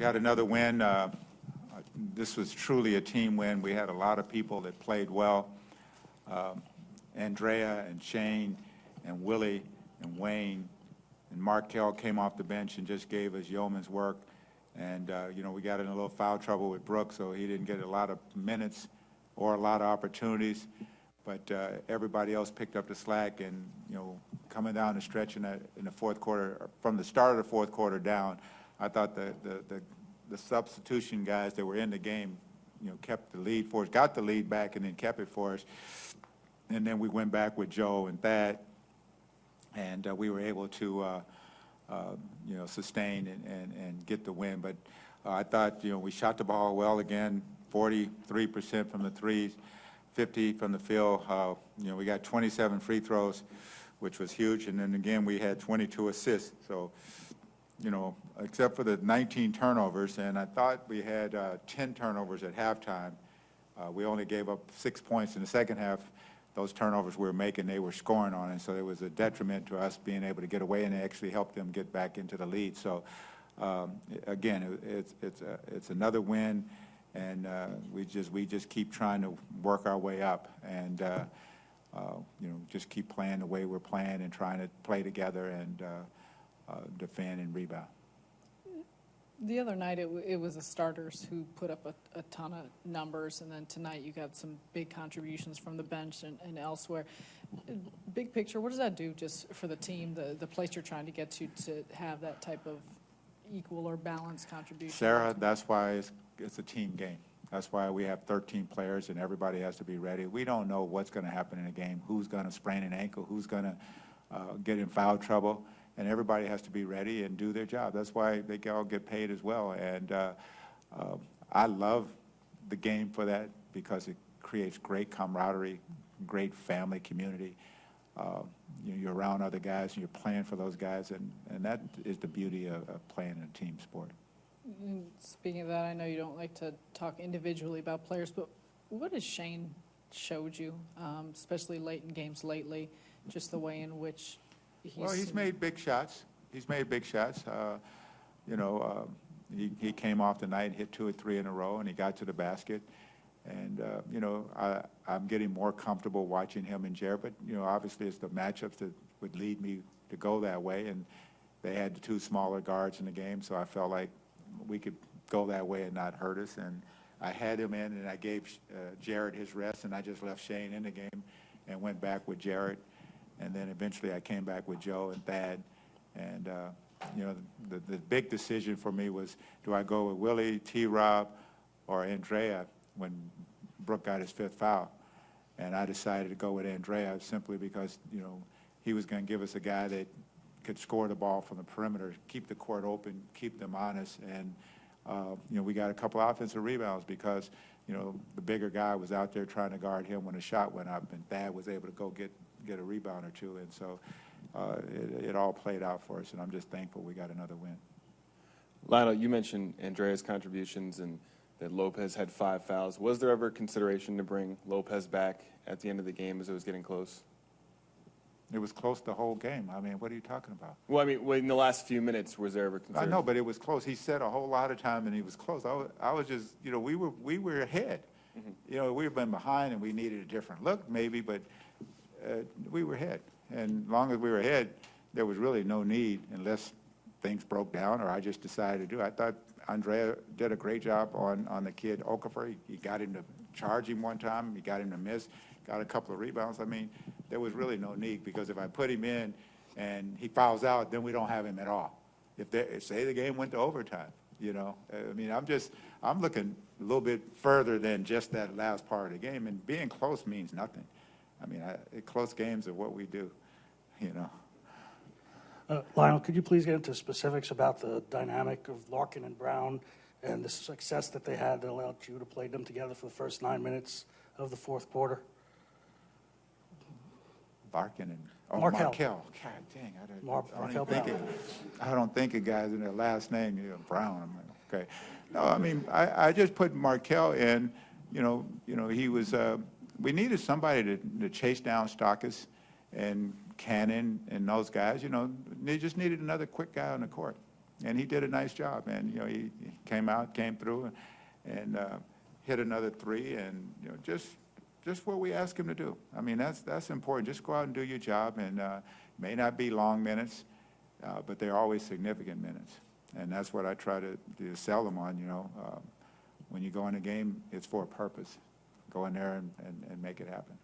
got another win. This was truly a team win. We had a lot of people that played well. Andrea and Shane and Willie and Wayne and Markel came off the bench and just gave us yeoman's work. And, we got in a little foul trouble with Brooks, so he didn't get a lot of minutes or a lot of opportunities. But everybody else picked up the slack, and, coming down the stretch in the fourth quarter, from the start of the fourth quarter down, I thought the substitution guys that were in the game, kept the lead for us, got the lead back, and then kept it for us. And then we went back with Joe and Thad, and we were able to, sustain and get the win. But I thought, we shot the ball well again, 43% from the threes, 50 from the field. We got 27 free throws, which was huge. And then again, we had 22 assists. So, except for the 19 turnovers, and I thought we had 10 turnovers at halftime. We only gave up 6 points in the second half. Those turnovers we were making, they were scoring on it, so it was a detriment to us being able to get away, and it actually helped them get back into the lead. So, again, it's another win, and we just keep trying to work our way up, and just keep playing the way we're playing and trying to play together and defend and rebound. The other night, it was the starters who put up a ton of numbers, and then tonight you got some big contributions from the bench and elsewhere. Big picture, what does that do just for the team, the place you're trying to get to have that type of equal or balanced contribution? Sarah, that's why it's a team game. That's why we have 13 players, and everybody has to be ready. We don't know what's going to happen in a game, who's going to sprain an ankle, who's going to get in foul trouble. And everybody has to be ready and do their job. That's why they all get paid as well. And I love the game for that because it creates great camaraderie, great family community. You're around other guys and you're playing for those guys, and that is the beauty of playing in a team sport. Speaking of that, I know you don't like to talk individually about players, but what has Shane showed you, especially late in games lately, just the way in which he's made big shots. He's made big shots. He came off the night, hit 2 or 3 in a row, and he got to the basket. And, I'm getting more comfortable watching him and Jared. But, obviously it's the matchups that would lead me to go that way. And they had the 2 smaller guards in the game, so I felt like we could go that way and not hurt us. And I had him in, and I gave Jared his rest, and I just left Shane in the game and went back with Jared. And then eventually I came back with Joe and Thad. And, the big decision for me was, do I go with Willie, T-Rob, or Andrea when Brooke got his 5th foul? And I decided to go with Andrea simply because, he was going to give us a guy that could score the ball from the perimeter, keep the court open, keep them honest. And, we got a couple offensive rebounds because, the bigger guy was out there trying to guard him when a shot went up, and Thad was able to go get a rebound or 2, and so it all played out for us, and I'm just thankful we got another win. Lionel, you mentioned Andrea's contributions and that Lopez had 5 fouls. Was there ever consideration to bring Lopez back at the end of the game as it was getting close? It was close the whole game. I mean, what are you talking about? Well, in the last few minutes, was there ever consideration? I know, but it was close. He said a whole lot of time, and he was close. I was just, we were ahead. Mm-hmm. We've been behind, and we needed a different look maybe, but we were ahead. And as long as we were ahead, there was really no need unless things broke down or I just decided to do it. I thought Andrea did a great job on the kid Okafor. He got him to charge him one time. He got him to miss, got a couple of rebounds. I mean, there was really no need because if I put him in and he fouls out, then we don't have him at all. Say the game went to overtime, I mean, I'm looking a little bit further than just that last part of the game, and being close means nothing. I mean, close games are what we do, Lionel, could you please get into specifics about the dynamic of Larkin and Brown and the success that they had that allowed you to play them together for the first 9 minutes of the fourth quarter? Larkin and Markel. Markel. God dang, I don't think of guys in their last name, Brown. I'm like, okay. No, I mean, I just put Markel in. He was. We needed somebody to chase down Stockus and Cannon and those guys. They just needed another quick guy on the court. And he did a nice job, and, you know, he came through and hit another 3, and, you know, just what we ask him to do. I mean, that's important. Just go out and do your job, and may not be long minutes, but they're always significant minutes. And that's what I try to sell them on, you know. When you go in a game, it's for a purpose. Go in there and make it happen.